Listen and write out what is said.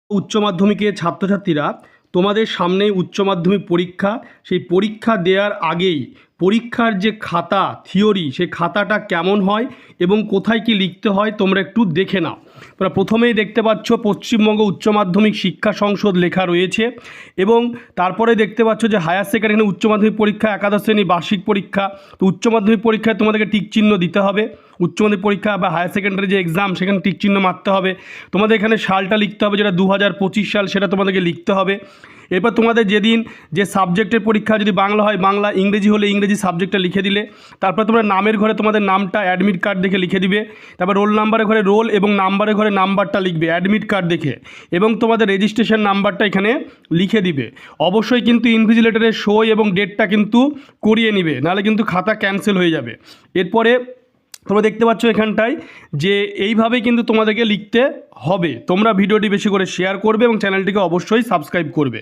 উচ্চ মাধ্যমিকের ছাত্রছাত্রীরা তোমাদের সামনেই উচ্চ মাধ্যমিক পরীক্ষা। সেই পরীক্ষা দেওয়ার আগেই পরীক্ষার যে খাতা থিওরি, সেই খাতাটা কেমন হয় এবং কোথায় কি লিখতে হয় তোমরা একটু দেখে নাও। তোমরা প্রথমেই দেখতে পাচ্ছ পশ্চিমবঙ্গ উচ্চ মাধ্যমিক শিক্ষা সংসদ লেখা রয়েছে এবং তারপরে দেখতে পাচ্ছ যে হায়ার সেকেন্ডারি উচ্চ মাধ্যমিক পরীক্ষা একাদশ শ্রেণী বার্ষিক পরীক্ষা। তো উচ্চ মাধ্যমিক পরীক্ষায় তোমাদেরকে টিক চিহ্ন দিতে হবে। উচ্চ মাধ্যমিক পরীক্ষা বা হায়ার সেকেন্ডারি যে এক্সাম সেখানে টিক চিহ্ন মারতে হবে। তোমাদের এখানে সালটা লিখতে হবে, যেটা 2025 সাল, সেটা তোমাদেরকে লিখতে হবে। এরপর তোমাদের যেদিন যে সাবজেক্টের পরীক্ষা, যদি বাংলা হয় বাংলা, ইংরেজি হলে ইংরেজি সাবজেক্টটা লিখে দিলে। তারপর তোমরা নামের ঘরে তোমাদের নামটা অ্যাডমিট কার্ড দেখে লিখে দিবে। তারপর রোল নাম্বারের ঘরে রোল এবং নাম্বারের ঘরে নাম্বারটা লিখবে অ্যাডমিট কার্ড দেখে, এবং তোমাদের রেজিস্ট্রেশন নাম্বারটা এখানে লিখে দিবে। অবশ্যই কিন্তু ইনভিজিলেটরের সই এবং ডেটটা কিন্তু করিয়ে নিবে, নাহলে কিন্তু খাতা ক্যান্সেল হয়ে যাবে। এরপরে তোমরা দেখতে পাচ্ছ এখানটায় যে এইভাবেই কিন্তু তোমাদেরকে লিখতে হবে। তোমরা ভিডিওটি বেশি করে শেয়ার করবে এবং চ্যানেলটিকে অবশ্যই সাবস্ক্রাইব করবে।